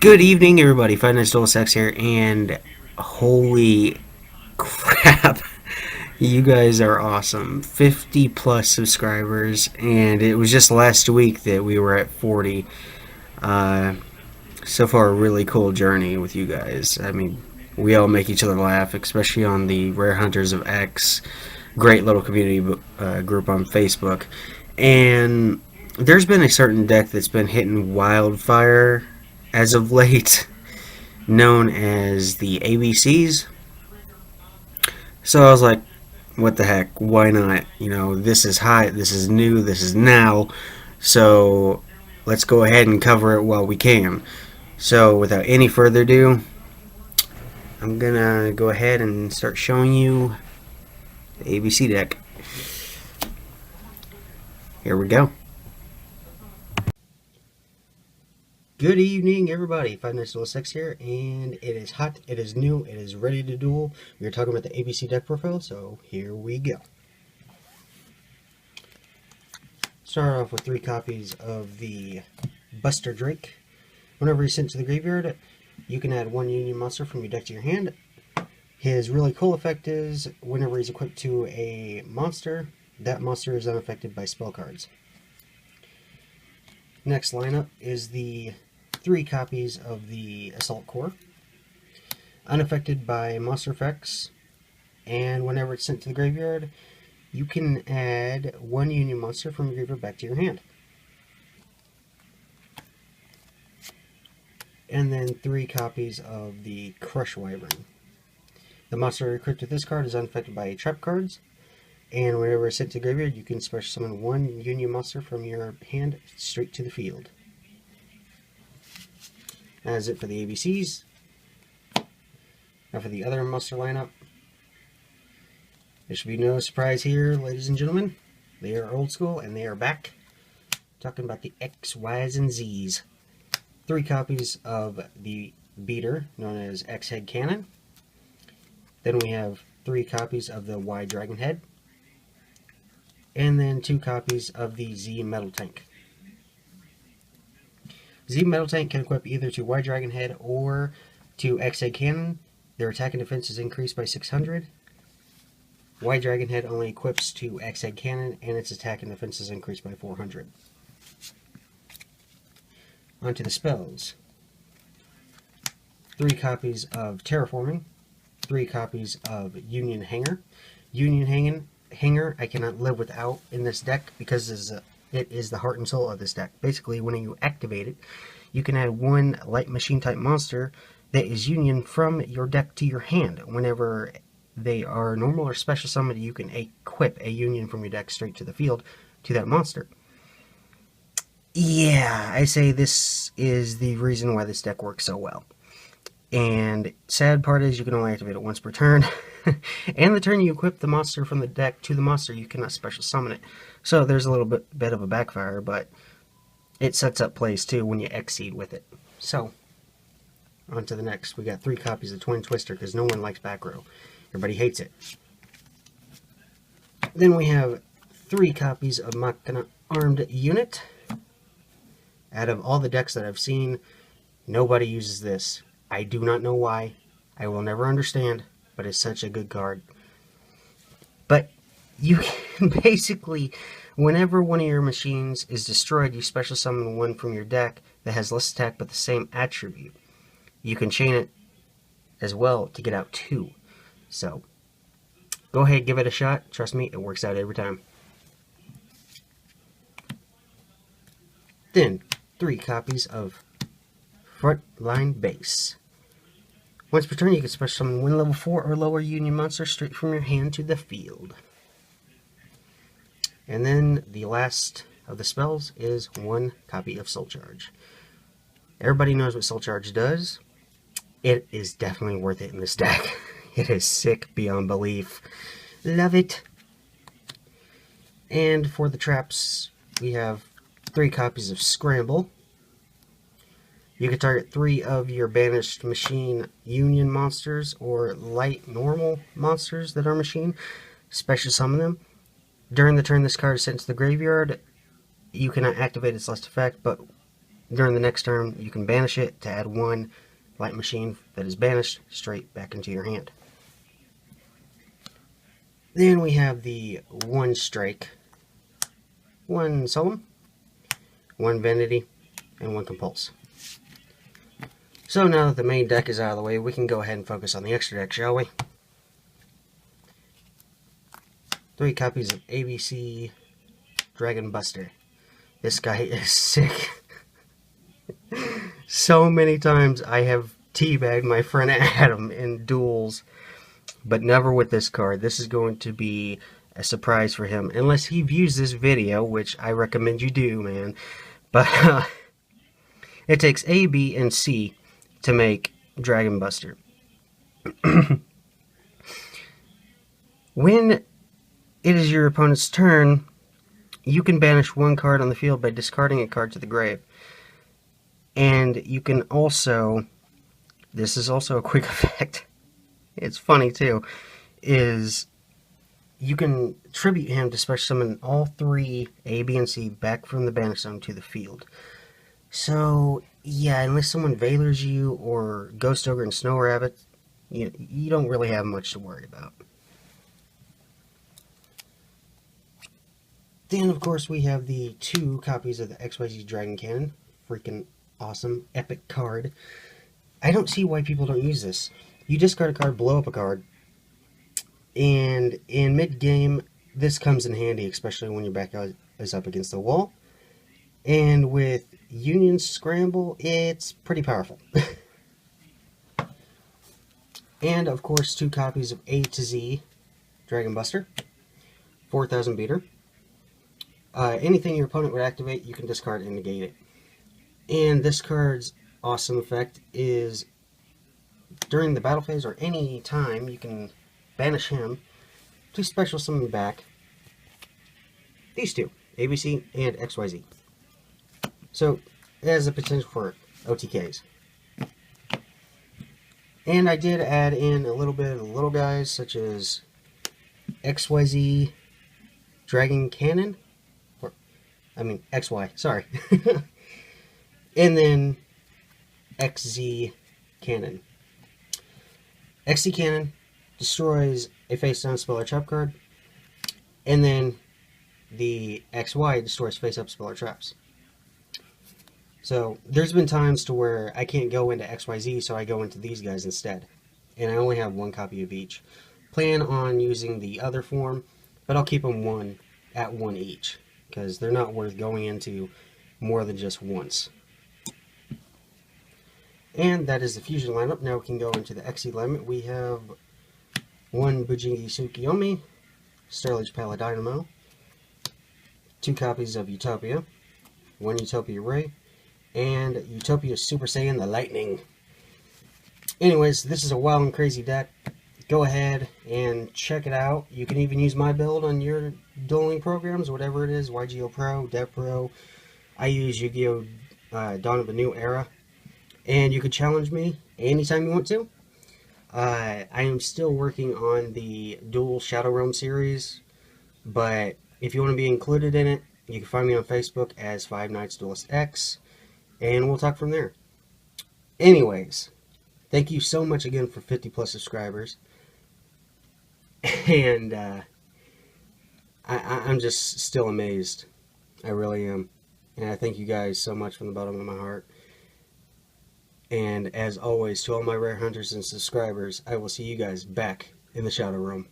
Good evening, everybody. FiveNights Duelist here, and holy crap, you guys are awesome. 50 plus subscribers, and it was just last week that we were at 40. Uh, so far, a really cool journey with you guys. I mean, we all make each other laugh, especially on the Rare Hunters of X, great little community group on Facebook. And there's been a certain deck that's been hitting wildfire as of late, known as the ABCs. So I was like, what the heck? Why not? This is hot, this is new, this is now. So let's go ahead and cover it while we can. So without any further ado, I'm gonna go ahead and start showing you the ABC deck. Here we go. Good evening, everybody. FiveNights here, and it is hot, it is new, it is ready to duel. We are talking about the ABC deck profile, so here we go. Start off with 3 copies of the Buster Drake. Whenever he's sent to the graveyard, you can add 1 Union monster from your deck to your hand. His really cool effect is, whenever he's equipped to a monster, that monster is unaffected by spell cards. Next lineup is the 3 copies of the Assault Core, unaffected by monster effects, and whenever it's sent to the graveyard, you can add 1 Union monster from your graveyard back to your hand. And then 3 copies of the Crush Wyvern. The monster equipped with this card is unaffected by trap cards, and whenever it's sent to the graveyard, you can special summon 1 Union monster from your hand straight to the field. That is it for the ABCs. Now for the other monster lineup. There should be no surprise here, ladies and gentlemen. They are old school, and they are back. Talking about the X, Ys, and Zs. 3 copies of the beater, known as X Head Cannon. Then we have 3 copies of the Y Dragon Head. And then 2 copies of the Z Metal Tank. Z Metal Tank can equip either to Y Dragon Head or to X Head Cannon. Their attack and defense is increased by 600. Y Dragon Head only equips to X Head Cannon, and its attack and defense is increased by 400. Onto the spells. 3 copies of Terraforming. 3 copies of Union Hanger. Union Hanger I cannot live without in this deck because it is the heart and soul of this deck. Basically, when you activate it, you can add 1 light machine type monster that is Union from your deck to your hand. Whenever they are normal or special summoned, you can equip a Union from your deck straight to the field to that monster. Yeah, I say this is the reason why this deck works so well. And sad part is you can only activate it once per turn. And the turn you equip the monster from the deck to the monster, you cannot special summon it. So there's a little bit of a backfire, but it sets up plays too when you exceed with it. So, on to the next. We got 3 copies of Twin Twister because no one likes back row. Everybody hates it. Then we have 3 copies of Machina Armed Unit. Out of all the decks that I've seen, nobody uses this. I do not know why. I will never understand, but it's such a good card. But you can basically, whenever one of your machines is destroyed, you special summon 1 from your deck that has less attack but the same attribute. You can chain it as well to get out 2. So, go ahead, give it a shot. Trust me, it works out every time. Then, 3 copies of Frontline Base. Once per turn, you can special summon 1 level 4 or lower Union monster straight from your hand to the field. And then the last of the spells is 1 copy of Soul Charge. Everybody knows what Soul Charge does. It is definitely worth it in this deck. It is sick beyond belief. Love it. And for the traps, we have 3 copies of Scramble. You can target 3 of your banished machine Union monsters or light normal monsters that are machine. Special summon them. During the turn this card is sent to the graveyard, you cannot activate its last effect, but During the next turn, you can banish it to add one light machine that is banished straight back into your hand. Then we have the 1 Strike, 1 Solemn, 1 Vanity, and 1 Compulse. So now that the main deck is out of the way, we can go ahead and focus on the extra deck, shall we? 3 copies of ABC Dragon Buster. This guy is sick. So many times I have teabagged my friend Adam in duels, but never with this card. This is going to be a surprise for him, unless he views this video, which I recommend you do, man. But it takes A, B, and C to make Dragon Buster. When it is your opponent's turn, you can banish 1 card on the field by discarding a card to the grave. And you can also, this is also a quick effect, it's funny too, is you can tribute him to special summon all 3 A, B, and C back from the banish zone to the field. So, yeah, unless someone Valors you or Ghost Ogre and Snow Rabbit, you don't really have much to worry about. Then, of course, we have the 2 copies of the XYZ Dragon Cannon. Freaking awesome, epic card. I don't see why people don't use this. You discard a card, blow up a card, and in mid-game, this comes in handy, especially when your back is up against the wall. And with Union Scramble, it's pretty powerful. And, of course, 2 copies of A to Z Dragon Buster. 4,000 beater. Anything your opponent would activate, you can discard and negate it. And this card's awesome effect is during the battle phase or any time you can banish him to special summon back these 2, ABC and XYZ. So it has the potential for OTKs. And I did add in a little bit of the little guys such as XYZ Dragon Cannon. XY, sorry. And then XZ Cannon. XZ Cannon destroys a face-down spell or trap card, and then the XY destroys face-up spell or traps. So there's been times to where I can't go into XYZ, so I go into these guys instead. And I only have 1 copy of each. Plan on using the other form, but I'll keep them 1 at 1 each, because they're not worth going into more than just once. And that is the fusion lineup. Now we can go into the XE lineup. We have 1 Bujingi Tsukiyomi, Starlight Paladynamo, 2 copies of Utopia, 1 Utopia Ray, and Utopia Super Saiyan the Lightning. Anyways, this is a wild and crazy deck. Go ahead and check it out. You can even use my build on your dueling programs, whatever it is, YGO Pro, Dev Pro. I use Yu-Gi-Oh! Dawn of a New Era. And you can challenge me anytime you want to. I am still working on the Dual Shadow Realm series, but if you want to be included in it, you can find me on Facebook as FiveNights Duelist X, and we'll talk from there. Anyways, thank you so much again for 50 plus subscribers. And I'm just still amazed. I really am. And I thank you guys so much from the bottom of my heart. And as always, to all my rare hunters and subscribers, I will see you guys back in the Shadow Realm.